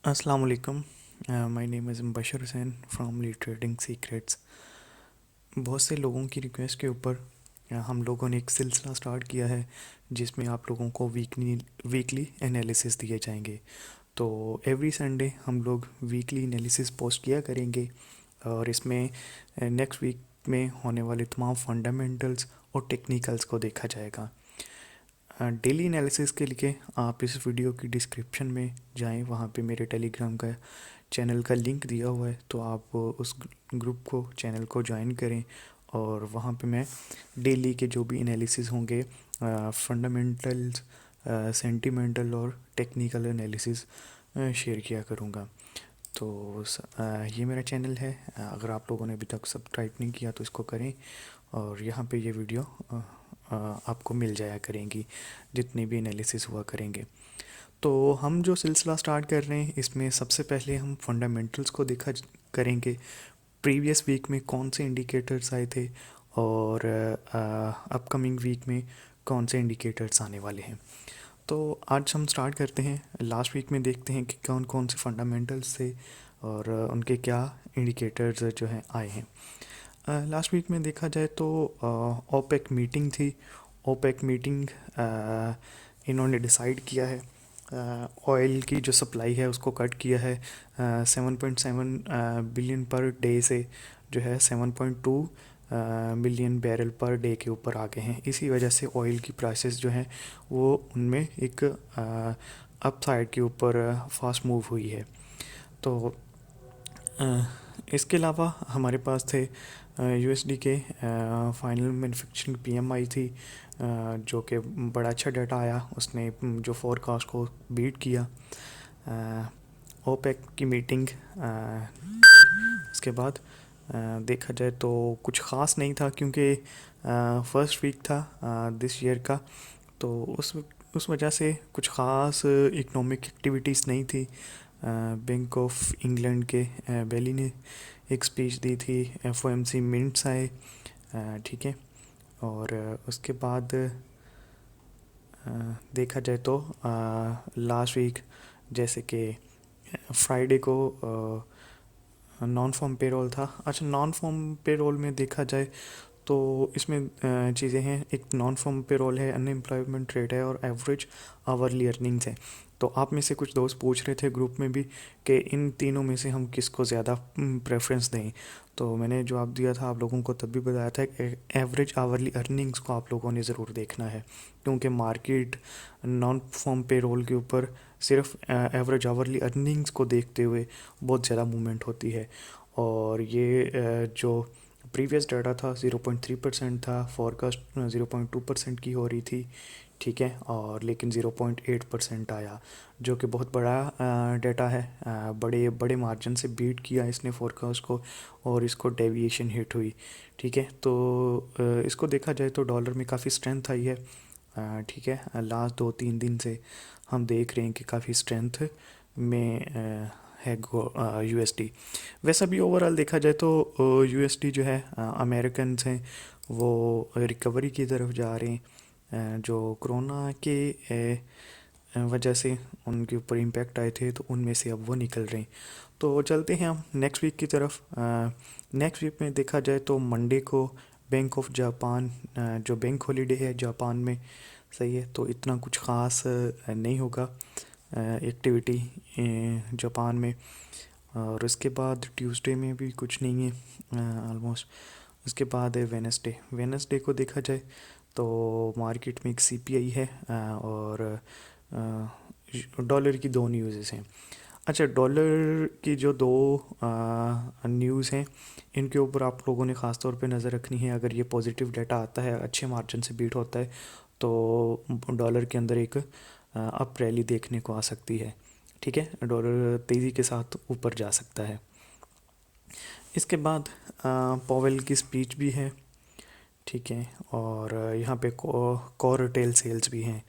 अस्सलाम वालेकुम। My name is Bashar Hussain from Lee trading secrets. बहुत से लोगों की रिक्वेस्ट के ऊपर हम लोगों ने एक सिलसिला स्टार्ट किया है जिसमें आप लोगों को वीकली एनालिसिस दिए जाएंगे। तो एवरी संडे हम लोग वीकली एनालिसिस पोस्ट किया करेंगे और इसमें नेक्स्ट वीक में होने वाले तमाम फंडामेंटल्स और टेक्निकल्स को देखा जाएगा। डेली एनालिसिस के लिए आप इस वीडियो की डिस्क्रिप्शन में जाएं, वहाँ पे मेरे टेलीग्राम का चैनल का लिंक दिया हुआ है, तो आप उस ग्रुप को चैनल को ज्वाइन करें और वहाँ पे मैं डेली के जो भी एनालिसिस होंगे फंडामेंटल्स, सेंटिमेंटल और टेक्निकल एनालिसिस शेयर किया करूँगा। तो ये मेरा चैनल है। अगर आप लोगों ने अभी तक सब्सक्राइब नहीं किया तो इसको करें और यहाँ पे ये वीडियो आपको मिल जाया करेंगी जितने भी एनालिसिस हुआ करेंगे। तो हम जो सिलसिला स्टार्ट कर रहे हैं इसमें सबसे पहले हम फंडामेंटल्स को देखा करेंगे। प्रीवियस वीक में कौन से इंडिकेटर्स आए थे और अपकमिंग वीक में कौन से इंडिकेटर्स आने वाले हैं। तो आज हम स्टार्ट करते हैं। लास्ट वीक में देखते हैं कि कौन कौन से फंडामेंटल्स थे और उनके क्या इंडिकेटर्स जो हैं आए हैं। लास्ट वीक में देखा जाए तो ओपेक मीटिंग थी। ओपेक मीटिंग इन्होंने डिसाइड किया है ऑयल की जो सप्लाई है उसको कट किया है 7.7 बिलियन पर डे से जो है 7.2 मिलियन बैरल पर डे के ऊपर आ गए हैं। इसी वजह से ऑयल की प्राइसेस जो हैं वो उनमें एक अप साइड के ऊपर फास्ट मूव हुई है। तो इसके अलावा हमारे पास थे यूएसडी के फाइनल मैन्युफैक्चरिंग पीएमआई थी, जो कि बड़ा अच्छा डाटा आया, उसने जो फोरकास्ट को बीट किया। ओपेक की मीटिंग इसके बाद देखा जाए तो कुछ ख़ास नहीं था क्योंकि फर्स्ट वीक था दिस ईयर का, तो उस वजह से कुछ ख़ास इकोनॉमिक एक्टिविटीज़ नहीं थी। बैंक ऑफ इंग्लैंड के बेली ने एक स्पीच दी थी, एफओएमसी मिनट्स आए, ठीक है। और उसके बाद देखा जाए तो लास्ट वीक जैसे कि फ्राइडे को नॉन फॉर्म पेरोल था। अच्छा, नॉन फॉर्म पेरोल में देखा जाए तो इसमें चीज़ें हैं, एक नॉन फॉर्म पेरोल है, अनएम्प्लॉयमेंट रेट है और एवरेज आवरली अर्निंग्स है। तो आप में से कुछ दोस्त पूछ रहे थे ग्रुप में भी कि इन तीनों में से हम किसको ज़्यादा प्रेफरेंस दें। तो मैंने जवाब दिया था आप लोगों को, तब भी बताया था कि एवरेज आवरली अर्निंग्स को आप लोगों ने ज़रूर देखना है क्योंकि मार्केट नॉन फॉर्म पेरोल के ऊपर सिर्फ एवरेज आवरली अर्निंग्स को देखते हुए बहुत ज़्यादा मूवमेंट होती है। और ये जो प्रीवियस डाटा था 0.3% था, फॉरकास्ट 0.2% की हो रही थी, ठीक है, और लेकिन 0.8% आया, जो कि बहुत बड़ा डाटा है। बड़े बड़े मार्जिन से बीट किया इसने फोरकास्ट को और इसको डेविएशन हिट हुई, ठीक है। तो इसको देखा जाए तो डॉलर में काफ़ी स्ट्रेंथ आई है, ठीक है। लास्ट 2-3 दिन से हम देख रहे हैं कि काफ़ी स्ट्रेंथ में है यूएसडी। वैसा भी ओवरऑल देखा जाए तो यूएसडी जो है अमेरिकन हैं वो रिकवरी की तरफ जा रहे हैं। जो कोरोना के वजह से उनके ऊपर इम्पैक्ट आए थे तो उनमें से अब वो निकल रहे हैं। तो चलते हैं हम नेक्स्ट वीक की तरफ। नेक्स्ट वीक में देखा जाए तो मंडे को बैंक ऑफ जापान, जो बैंक हॉलीडे है जापान में, सही है, तो इतना कुछ ख़ास नहीं होगा एक्टिविटी जापान में। और उसके बाद ट्यूसडे में भी कुछ नहीं है ऑलमोस्ट। उसके बाद है वेनसडे। वेनसडे को देखा जाए तो मार्केट में एक सीपीआई है और डॉलर की दो न्यूज़ हैं। अच्छा, डॉलर की जो दो न्यूज़ हैं इनके ऊपर आप लोगों ने ख़ास तौर पे नज़र रखनी है। अगर ये पॉजिटिव डाटा आता है, अच्छे मार्जिन से बीट होता है, तो डॉलर के अंदर एक अप रैली देखने को आ सकती है, ठीक है। डॉलर तेज़ी के साथ ऊपर जा सकता है। इसके बाद पॉवेल की स्पीच भी है, ठीक है। और यहाँ पे कोर रिटेल सेल्स भी हैं,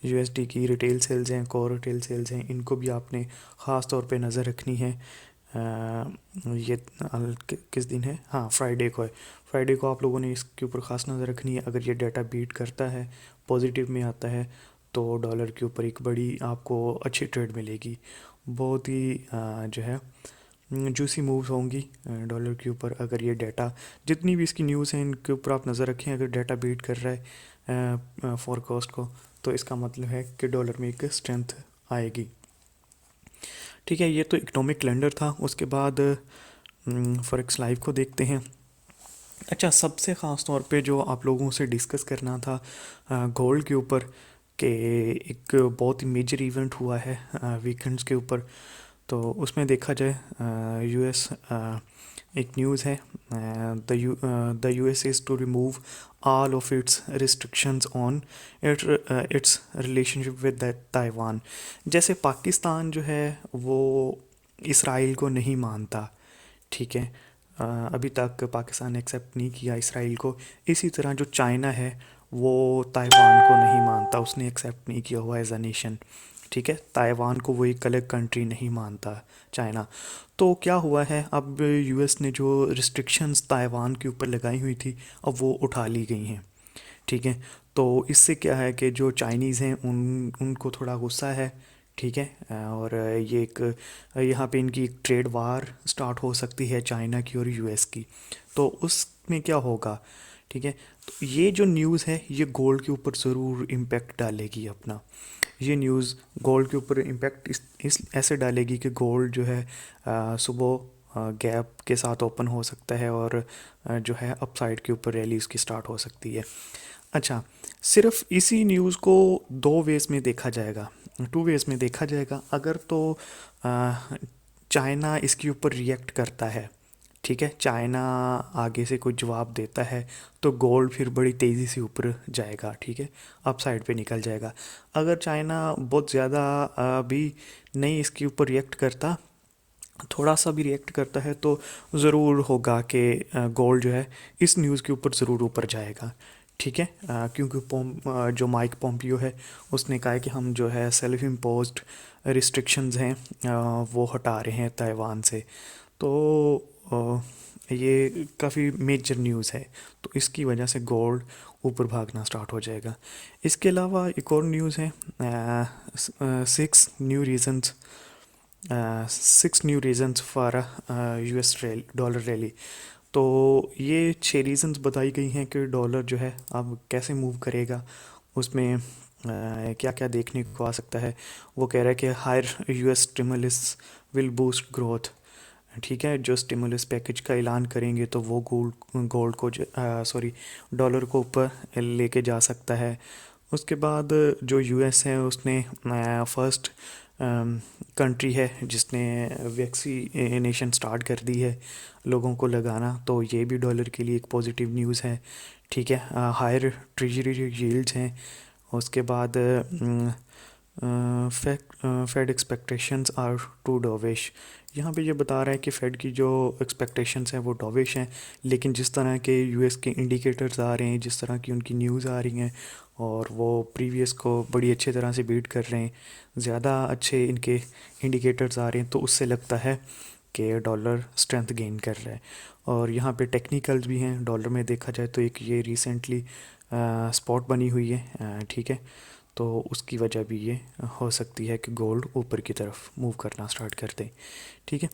यूएसडी की रिटेल सेल्स हैं, कोर रिटेल सेल्स हैं, इनको भी आपने ख़ास तौर पे नज़र रखनी है। ये किस दिन है? हाँ, फ्राइडे को है। फ्राइडे को आप लोगों ने इसके ऊपर ख़ास नज़र रखनी है। अगर ये डाटा बीट करता है, पॉजिटिव में आता है, तो डॉलर के ऊपर एक बड़ी आपको अच्छी ट्रेड मिलेगी। बहुत ही जो है जूसी मूव्स होंगी डॉलर के ऊपर। अगर ये डाटा, जितनी भी इसकी न्यूज़ हैं इनके ऊपर आप नज़र रखें, अगर डाटा बीट कर रहा है फोरकास्ट को, तो इसका मतलब है कि डॉलर में एक स्ट्रेंथ आएगी। ठीक है, ये तो इकोनॉमिक कैलेंडर था। उसके बाद फॉरेक्स लाइव को देखते हैं। अच्छा, सबसे ख़ास तौर पे जो आप लोगों से डिस्कस करना था गोल्ड के ऊपर, कि एक बहुत ही मेजर इवेंट हुआ है वीकेंड्स के ऊपर। तो उसमें देखा जाए यूएस, एक न्यूज़ है, the US is to remove all of its restrictions on its relationship with Taiwan. जैसे पाकिस्तान जो है वो इसराइल को नहीं मानता, ठीक है, अभी तक पाकिस्तान ने एक्सेप्ट नहीं किया इसराइल को। इसी तरह जो चाइना है वो ताइवान को नहीं मानता, उसने एक्सेप्ट नहीं किया हुआ एज अ नेशन। ठीक है, ताइवान को वो एक अलग कंट्री नहीं मानता चाइना। तो क्या हुआ है, अब यूएस ने जो रिस्ट्रिक्शंस ताइवान के ऊपर लगाई हुई थी अब वो उठा ली गई हैं। ठीक है, तो इससे क्या है कि जो चाइनीज़ हैं उनको थोड़ा गुस्सा है। ठीक है, और ये एक यहाँ पे इनकी एक ट्रेड वार स्टार्ट हो सकती है चाइना की और यूएस की। तो उसमें क्या होगा, ठीक है, तो ये जो न्यूज़ है ये गोल्ड के ऊपर ज़रूर इम्पेक्ट डालेगी अपना। ये न्यूज़ गोल्ड के ऊपर इम्पेक्ट इस ऐसे डालेगी कि गोल्ड जो है सुबह गैप के साथ ओपन हो सकता है, और जो है अपसाइड के ऊपर रैली उसकी स्टार्ट हो सकती है। अच्छा, सिर्फ इसी न्यूज़ को दो वेज में देखा जाएगा, टू वेज में देखा जाएगा। अगर तो चाइना इसके ऊपर रिएक्ट करता है, ठीक है, चाइना आगे से कोई जवाब देता है, तो गोल्ड फिर बड़ी तेज़ी से ऊपर जाएगा। ठीक है, अप साइड पे निकल जाएगा। अगर चाइना बहुत ज़्यादा भी नहीं इसके ऊपर रिएक्ट करता, थोड़ा सा भी रिएक्ट करता है, तो ज़रूर होगा कि गोल्ड जो है इस न्यूज़ के ऊपर ज़रूर ऊपर जाएगा। ठीक है, क्योंकि जो माइक पोम्पियो है उसने कहा है कि हम जो है सेल्फ इम्पोज्ड रिस्ट्रिक्शंस हैं वो हटा रहे हैं ताइवान से। तो ये काफ़ी मेजर न्यूज़ है, तो इसकी वजह से गोल्ड ऊपर भागना स्टार्ट हो जाएगा। इसके अलावा एक और न्यूज़ है, 6 new reasons for US dollar rally. तो ये 6 रीजन्स बताई गई हैं कि डॉलर जो है अब कैसे मूव करेगा। उसमें क्या क्या देखने को आ सकता है। वो कह रहा है कि higher US stimulus will boost growth. ठीक है, जो स्टिमुलस पैकेज का ऐलान करेंगे तो वो गोल्ड को सॉरी डॉलर को ऊपर लेके जा सकता है। उसके बाद जो यूएस है उसने फर्स्ट कंट्री है जिसने वैक्सीनेशन स्टार्ट कर दी है लोगों को लगाना, तो ये भी डॉलर के लिए एक पॉजिटिव न्यूज़ है। ठीक है, हायर ट्रेजरी यील्ड्स हैं। उसके बाद Fed expectations are too dovish. यहाँ पे ये बता रहा है कि फेड की जो एक्सपेक्टेशंस हैं वो डोविश हैं, लेकिन जिस तरह के यूएस के इंडिकेटर्स आ रहे हैं, जिस तरह की उनकी न्यूज़ आ रही हैं, और वो प्रीवियस को बड़ी अच्छी तरह से बीट कर रहे हैं, ज़्यादा अच्छे इनके इंडिकेटर्स आ रहे हैं, तो उससे लगता है कि डॉलर स्ट्रेंथ गेन कर रहा है। और यहाँ पे टेक्निकल्स भी हैं डॉलर में देखा जाए तो, एक ये रिसेंटली स्पॉट बनी हुई है। ठीक है, तो उसकी वजह भी ये हो सकती है कि गोल्ड ऊपर की तरफ मूव करना स्टार्ट कर दे। ठीक है,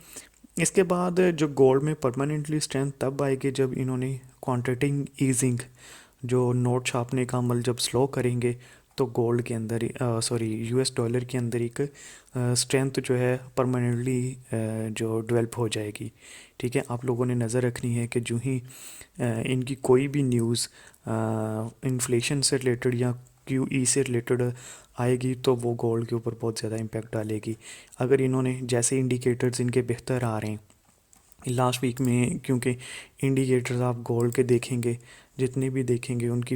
इसके बाद जो गोल्ड में परमानेंटली स्ट्रेंथ तब आएगी जब इन्होंने क्वांटिटिंग ईजिंग, जो नोट छापने का अमल जब स्लो करेंगे, तो गोल्ड के अंदर यूएस डॉलर के अंदर एक स्ट्रेंथ जो है परमानेंटली जो डेवलप हो जाएगी। ठीक है, आप लोगों ने नज़र रखनी है कि जो ही इनकी कोई भी न्यूज़ इन्फ्लेशन से रिलेटेड या क्यूई से रिलेटेड आएगी तो वो गोल्ड के ऊपर बहुत ज़्यादा इम्पेक्ट डालेगी। अगर इन्होंने जैसे इंडिकेटर्स इनके बेहतर आ रहे हैं लास्ट वीक में, क्योंकि इंडिकेटर्स आप गोल्ड के देखेंगे, जितने भी देखेंगे उनकी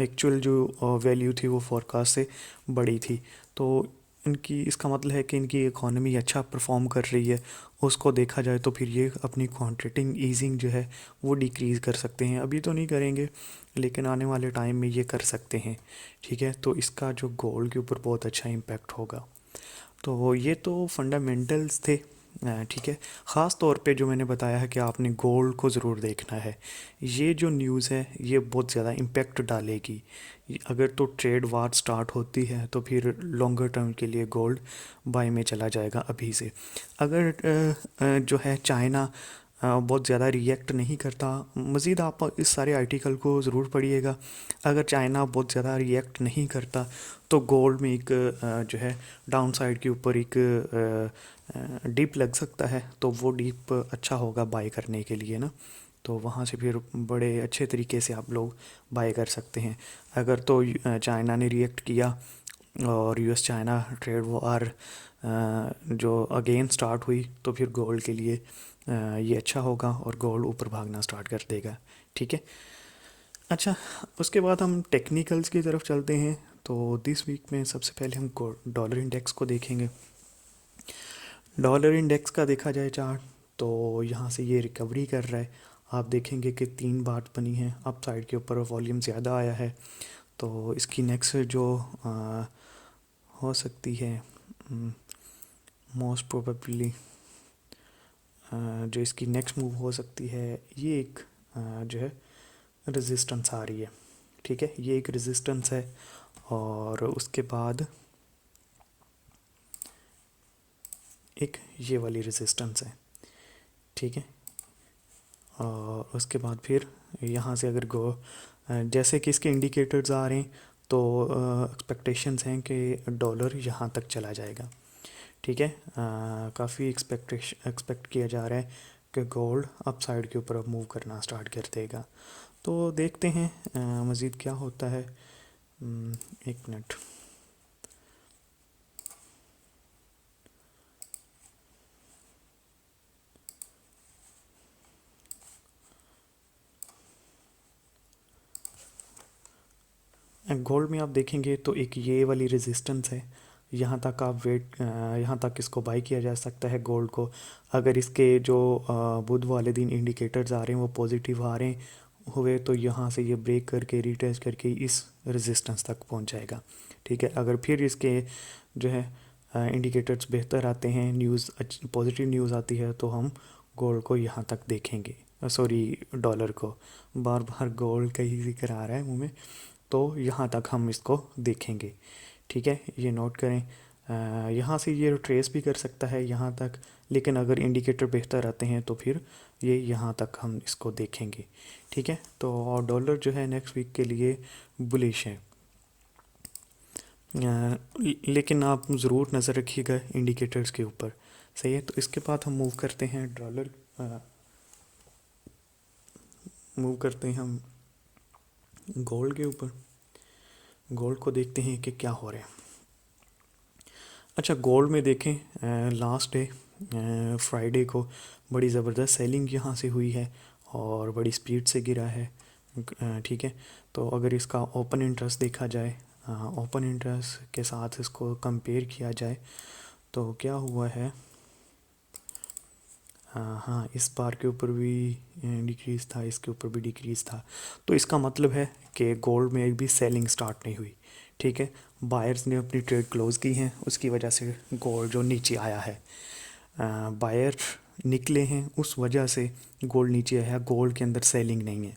एक्चुअल जो वैल्यू थी वो फोरकास्ट से बड़ी थी। तो इनकी, इसका मतलब है कि इनकी इकोनॉमी अच्छा परफॉर्म कर रही है। उसको देखा जाए तो फिर ये अपनी क्वांटिटिंग ईजिंग जो है वो डिक्रीज़ कर सकते हैं। अभी तो नहीं करेंगे, लेकिन आने वाले टाइम में ये कर सकते हैं। ठीक है, तो इसका जो गोल्ड के ऊपर बहुत अच्छा इम्पैक्ट होगा। तो ये तो फंडामेंटल्स थे ठीक है। ख़ास तौर पे जो मैंने बताया है कि आपने गोल्ड को ज़रूर देखना है। ये जो न्यूज़ है ये बहुत ज़्यादा इम्पेक्ट डालेगी। अगर तो ट्रेड वार स्टार्ट होती है तो फिर लॉन्गर टर्म के लिए गोल्ड बाय में चला जाएगा अभी से। अगर जो है चाइना बहुत ज़्यादा रिएक्ट नहीं करता, मज़ीद आप इस सारे आर्टिकल को ज़रूर पढ़िएगा। अगर चाइना बहुत ज़्यादा रिएक्ट नहीं करता तो गोल्ड में एक जो है डाउन साइड के ऊपर एक डीप लग सकता है, तो वो डीप अच्छा होगा बाय करने के लिए ना। तो वहाँ से फिर बड़े अच्छे तरीके से आप लोग बाय कर सकते हैं। अगर तो चाइना ने रिएक्ट किया और यूएस चाइना ट्रेड वार जो अगेन स्टार्ट हुई तो फिर गोल्ड के लिए ये अच्छा होगा और गोल्ड ऊपर भागना स्टार्ट कर देगा। ठीक है। अच्छा, उसके बाद हम टेक्निकल्स की तरफ चलते हैं। तो दिस वीक में सबसे पहले हम डॉलर इंडेक्स को देखेंगे। डॉलर इंडेक्स का देखा जाए चार्ट तो यहाँ से ये रिकवरी कर रहा है। आप देखेंगे कि 3 बार बनी है अप साइड के ऊपर, वॉल्यूम ज़्यादा आया है। तो इसकी नेक्स्ट जो हो सकती है मोस्ट प्रोबेबली जो इसकी नेक्स्ट मूव हो सकती है, ये एक जो है रेजिस्टेंस आ रही है। ठीक है, ये एक रेजिस्टेंस है और उसके बाद एक ये वाली रेजिस्टेंस है। ठीक है, और उसके बाद फिर यहाँ से अगर गो जैसे कि इसके इंडिकेटर्स आ रहे हैं तो एक्सपेक्टेशंस हैं कि डॉलर यहाँ तक चला जाएगा। ठीक है, काफ़ी एक्सपेक्ट किया जा रहा है कि गोल्ड अप साइड के ऊपर अब मूव करना स्टार्ट कर देगा। तो देखते हैं मज़ीद क्या होता है। एक मिनट। गोल्ड में आप देखेंगे तो एक ये वाली रेजिस्टेंस है, यहाँ तक आप यहाँ तक इसको बाई किया जा सकता है गोल्ड को। अगर इसके जो बुध वाले दिन इंडिकेटर्स आ रहे हैं वो पॉजिटिव आ रहे हुए तो यहाँ से ये ब्रेक करके रिटेस्ट करके इस रेजिस्टेंस तक पहुँच जाएगा। ठीक है, अगर फिर इसके जो है इंडिकेटर्स बेहतर आते हैं, न्यूज़ पॉजिटिव न्यूज़ आती है तो हम गोल्ड को यहाँ तक देखेंगे, सॉरी डॉलर को। बार बार गोल्ड का ही जिक्र आ रहा है मुँह में। तो यहाँ तक हम इसको देखेंगे। ठीक है, ये नोट करें। यहाँ से ये ट्रेस भी कर सकता है यहाँ तक, लेकिन अगर इंडिकेटर बेहतर आते हैं तो फिर ये यहाँ तक हम इसको देखेंगे। ठीक है, तो डॉलर जो है नेक्स्ट वीक के लिए बुलिश है। लेकिन आप ज़रूर नज़र रखिएगा इंडिकेटर्स के ऊपर। सही है, तो इसके बाद हम मूव करते हैं डॉलर मूव करते हैं हम गोल्ड के ऊपर। गोल्ड को देखते हैं कि क्या हो रहा है। अच्छा, गोल्ड में देखें लास्ट डे फ्राइडे को बड़ी ज़बरदस्त सेलिंग यहाँ से हुई है और बड़ी स्पीड से गिरा है। ठीक है, तो अगर इसका ओपन इंटरेस्ट देखा जाए, ओपन इंटरेस्ट के साथ इसको कंपेयर किया जाए तो क्या हुआ है, हाँ इस बार के ऊपर भी डिक्रीज़ था, इसके ऊपर भी डिक्रीज़ था। तो इसका मतलब है कि गोल्ड में एक भी सेलिंग स्टार्ट नहीं हुई। ठीक है, बायर्स ने अपनी ट्रेड क्लोज़ की हैं, उसकी वजह से गोल्ड जो नीचे आया है। बायर निकले हैं उस वजह से गोल्ड नीचे आया है, गोल्ड के अंदर सेलिंग नहीं है।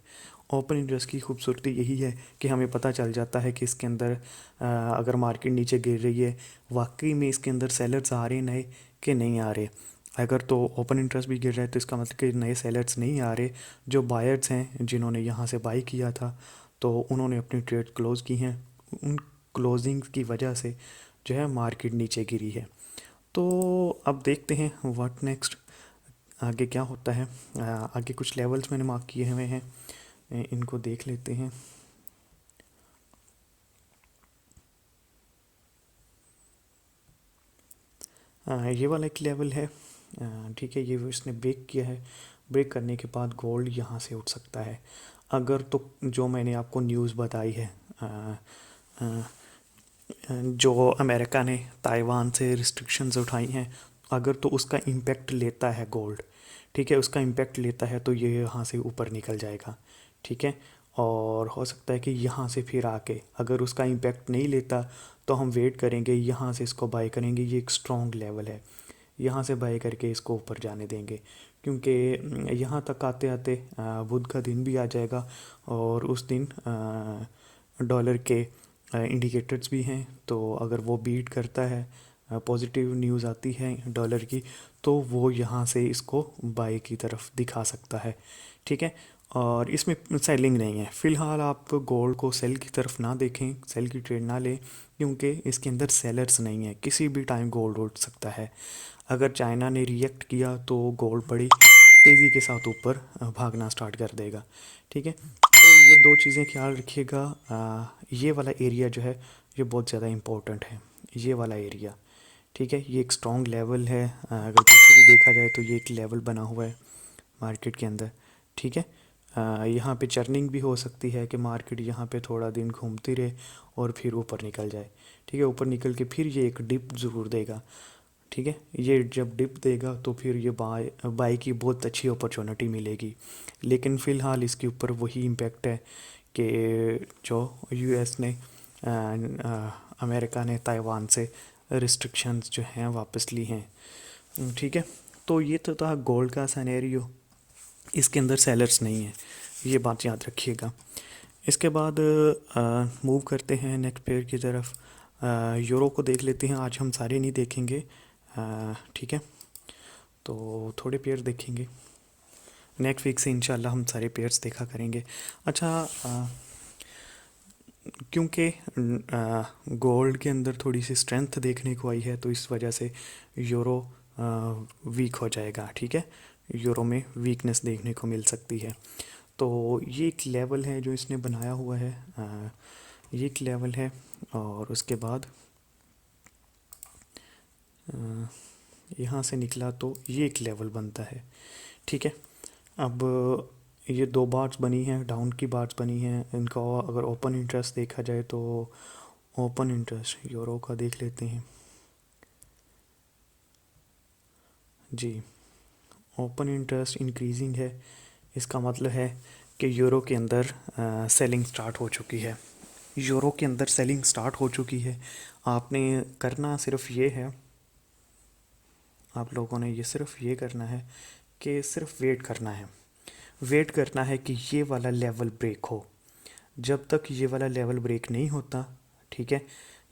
ओपन इंटरेस्ट की खूबसूरती यही है कि हमें पता चल जाता है कि इसके अंदर अगर मार्केट नीचे गिर रही है वाकई में इसके अंदर सेलर्स आ रहे नए कि नहीं आ रहे। अगर तो ओपन इंटरेस्ट भी गिर रहा है तो इसका मतलब कि नए सेलर्स नहीं आ रहे। जो बायर्स हैं जिन्होंने यहाँ से बाई किया था तो उन्होंने अपनी ट्रेड क्लोज़ की हैं, उन क्लोजिंग की वजह से जो है मार्केट नीचे गिरी है। तो अब देखते हैं व्हाट नेक्स्ट, आगे क्या होता है। आगे कुछ लेवल्स मैंने मार्क किए हुए हैं, इनको देख लेते हैं। ये वाला एक लेवल है। ठीक है, ये इसने ब्रेक किया है। ब्रेक करने के बाद गोल्ड यहाँ से उठ सकता है। अगर तो जो मैंने आपको न्यूज़ बताई है जो अमेरिका ने ताइवान से रिस्ट्रिक्शंस उठाई हैं, अगर तो उसका इम्पेक्ट लेता है गोल्ड, ठीक है उसका इम्पेक्ट लेता है तो ये यहाँ से ऊपर निकल जाएगा। ठीक है, और हो सकता है कि यहाँ से फिर आके अगर उसका इम्पेक्ट नहीं लेता तो हम वेट करेंगे, यहाँ से इसको बाय करेंगे। ये एक स्ट्रॉन्ग लेवल है, यहाँ से बाय करके इसको ऊपर जाने देंगे, क्योंकि यहाँ तक आते आते बुध का दिन भी आ जाएगा और उस दिन डॉलर के इंडिकेटर्स भी हैं, तो अगर वो बीट करता है, पॉजिटिव न्यूज़ आती है डॉलर की, तो वो यहाँ से इसको बाय की तरफ दिखा सकता है। ठीक है, और इसमें सेलिंग नहीं है। फ़िलहाल आप गोल्ड को सेल की तरफ ना देखें, सेल की ट्रेड ना लें, क्योंकि इसके अंदर सेलर्स नहीं है। किसी भी टाइम गोल्ड उठ सकता है। अगर चाइना ने रिएक्ट किया तो गोल्ड बड़ी तेज़ी के साथ ऊपर भागना स्टार्ट कर देगा। ठीक है, तो ये दो चीज़ें ख्याल रखिएगा। ये वाला एरिया जो है ये बहुत ज़्यादा इम्पोर्टेंट है, ये वाला एरिया। ठीक है, ये एक स्ट्रॉन्ग लेवल है। अगर पीछे भी देखा जाए तो ये एक लेवल बना हुआ है मार्केट के अंदर। ठीक है, यहाँ पे चर्निंग भी हो सकती है कि मार्केट यहाँ पे थोड़ा दिन घूमती रहे और फिर ऊपर निकल जाए। ठीक है, ऊपर निकल के फिर ये एक डिप ज़रूर देगा। ठीक है, ये जब डिप देगा तो फिर ये बाई की बहुत अच्छी अपॉर्चुनिटी मिलेगी। लेकिन फ़िलहाल इसके ऊपर वही इम्पेक्ट है कि जो यूएस ने अमेरिका ने ताइवान से रिस्ट्रिक्शंस जो हैं वापस ली हैं। ठीक है, तो ये तो था गोल्ड का सिनेरियो। इसके अंदर सेलर्स नहीं है, ये बात याद रखिएगा। इसके बाद मूव करते हैं नेक्स्ट पेयर की तरफ। यूरो को देख लेते हैं। आज हम सारे नहीं देखेंगे, ठीक है, तो थोड़े पेयर देखेंगे। नेक्स्ट वीक से इंशाल्लाह हम सारे पेयर्स देखा करेंगे। अच्छा, क्योंकि गोल्ड के अंदर थोड़ी सी स्ट्रेंथ देखने को आई है, तो इस वजह से यूरो वीक हो जाएगा। ठीक है, यूरो में वीकनेस देखने को मिल सकती है। तो ये एक लेवल है जो इसने बनाया हुआ है, ये एक लेवल है। और उसके बाद यहाँ से निकला तो ये एक लेवल बनता है। ठीक है, अब ये दो बार्स बनी हैं, डाउन की बार्स बनी हैं। इनका अगर ओपन इंटरेस्ट देखा जाए तो ओपन इंटरेस्ट यूरो का देख लेते हैं जी। ओपन इंटरेस्ट इंक्रीजिंग है, इसका मतलब है कि यूरो के अंदर सेलिंग स्टार्ट हो चुकी है। यूरो के अंदर सेलिंग स्टार्ट हो चुकी है। आपने करना सिर्फ ये है, आप लोगों ने ये सिर्फ ये करना है कि सिर्फ वेट करना है। वेट करना है कि ये वाला लेवल ब्रेक हो। जब तक ये वाला लेवल ब्रेक नहीं होता, ठीक है,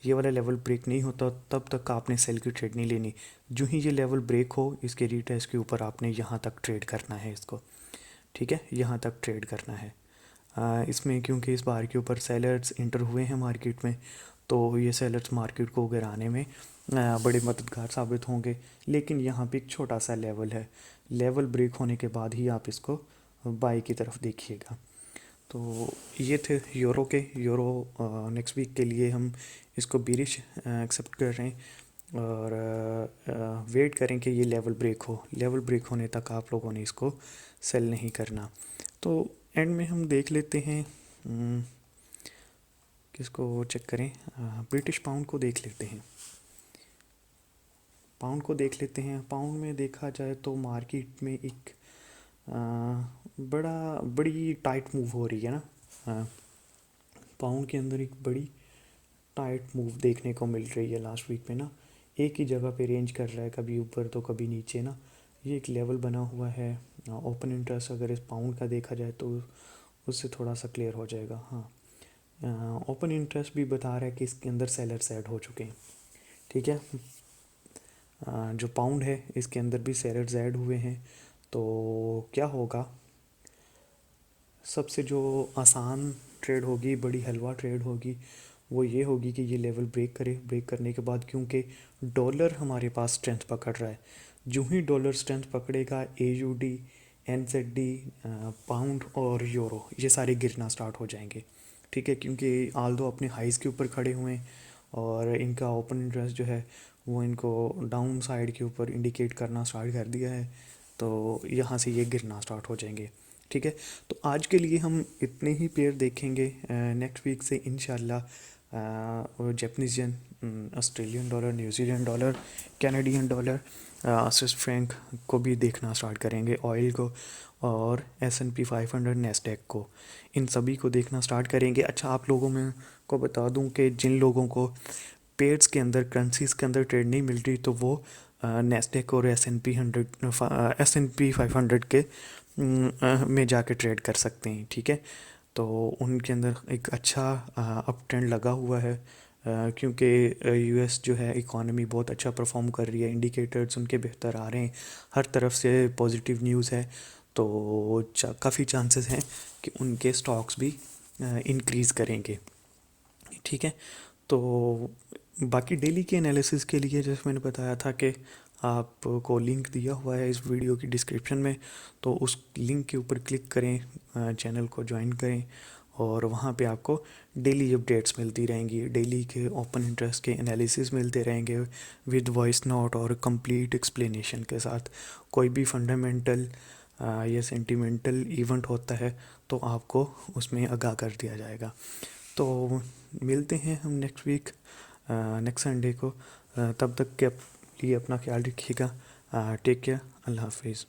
ये वाला लेवल ब्रेक नहीं होता, तब तक आपने सेल की ट्रेड नहीं लेनी। जो ही ये लेवल ब्रेक हो, इसके रीटेस्ट के ऊपर आपने यहाँ तक ट्रेड करना है इसको। ठीक है, यहाँ तक ट्रेड करना है। इसमें क्योंकि इस बार के ऊपर सेलर्स इंटर हुए हैं मार्केट में, तो ये सेलर्स मार्केट को गिराने में बड़े मददगार साबित होंगे। लेकिन यहाँ पे एक छोटा सा लेवल है, लेवल ब्रेक होने के बाद ही आप इसको बाई की तरफ देखिएगा। तो ये थे यूरो के। यूरो नेक्स्ट वीक के लिए हम इसको बीरिश एक्सेप्ट कर रहे हैं और वेट करें कि ये लेवल ब्रेक हो। लेवल ब्रेक होने तक आप लोगों ने इसको सेल नहीं करना। तो एंड में हम देख लेते हैं किसको चेक करें, ब्रिटिश पाउंड को देख लेते हैं। पाउंड को देख लेते हैं। पाउंड में देखा जाए तो मार्केट में एक बड़ी टाइट मूव हो रही है ना। पाउंड के अंदर एक बड़ी टाइट मूव देखने को मिल रही है लास्ट वीक में ना। एक ही जगह पे रेंज कर रहा है, कभी ऊपर तो कभी नीचे ना। ये एक लेवल बना हुआ है। ओपन इंटरेस्ट अगर इस पाउंड का देखा जाए तो उससे थोड़ा सा क्लियर हो जाएगा। हाँ, ओपन इंटरेस्ट भी बता रहा है कि इसके अंदर सेलर्स ऐड हो चुके हैं। ठीक है, जो पाउंड है इसके अंदर भी सेलर्स ऐड हुए हैं। तो क्या होगा, सबसे जो आसान ट्रेड होगी, बड़ी हलवा ट्रेड होगी, वो ये होगी कि ये लेवल ब्रेक करे। ब्रेक करने के बाद क्योंकि डॉलर हमारे पास स्ट्रेंथ पकड़ रहा है, जो ही डॉलर स्ट्रेंथ पकड़ेगा AUD, NZD, पाउंड और यूरो ये सारे गिरना स्टार्ट हो जाएंगे। ठीक है, क्योंकि आल्दो अपने हाइज़ के ऊपर खड़े हुए हैं और इनका ओपन इंटरेस्ट जो है वो इनको डाउन साइड के ऊपर इंडिकेट करना स्टार्ट कर दिया है। तो यहाँ से ये गिरना स्टार्ट हो जाएंगे। ठीक है, तो आज के लिए हम इतने ही पेयर देखेंगे। नेक्स्ट वीक से इंशाल्लाह Japanese yen, Australian dollar, New Zealand dollar, Canadian dollar, Swiss franc को भी देखना स्टार्ट करेंगे, ऑयल को और S&P 500, नेस्डैक को, इन सभी को देखना स्टार्ट करेंगे। अच्छा, आप लोगों में को बता दूं कि जिन लोगों को पेयर्स के अंदर, करेंसीज के अंदर ट्रेड नहीं मिल रही, तो वो नेस्डेक और एस एन पी 500 के में जाके ट्रेड कर सकते हैं, ठीक है। तो उनके अंदर एक अच्छा अप ट्रेंड लगा हुआ है, क्योंकि यूएस जो है इकॉनमी बहुत अच्छा परफॉर्म कर रही है, इंडिकेटर्स उनके बेहतर आ रहे हैं, हर तरफ से पॉजिटिव न्यूज़ है। तो काफ़ी चांसेस हैं कि उनके स्टॉक्स भी इंक्रीज़ करेंगे, ठीक है। तो बाकी डेली के एनालिसिस के लिए जैसे मैंने बताया था कि आपको लिंक दिया हुआ है इस वीडियो की डिस्क्रिप्शन में, तो उस लिंक के ऊपर क्लिक करें, चैनल को ज्वाइन करें, और वहाँ पे आपको डेली अपडेट्स मिलती रहेंगी, डेली के ओपन इंटरेस्ट के एनालिसिस मिलते रहेंगे विद वॉइस नोट और कंप्लीट एक्सप्लेनेशन के साथ। कोई भी फंडामेंटल या सेंटिमेंटल इवेंट होता है तो आपको उसमें आगाह कर दिया जाएगा। तो मिलते हैं हम नेक्स्ट वीक, नेक्स्ट संडे को। तब तक के लिए अपना ख्याल रखिएगा। Take care. अल्लाह हाफिज़।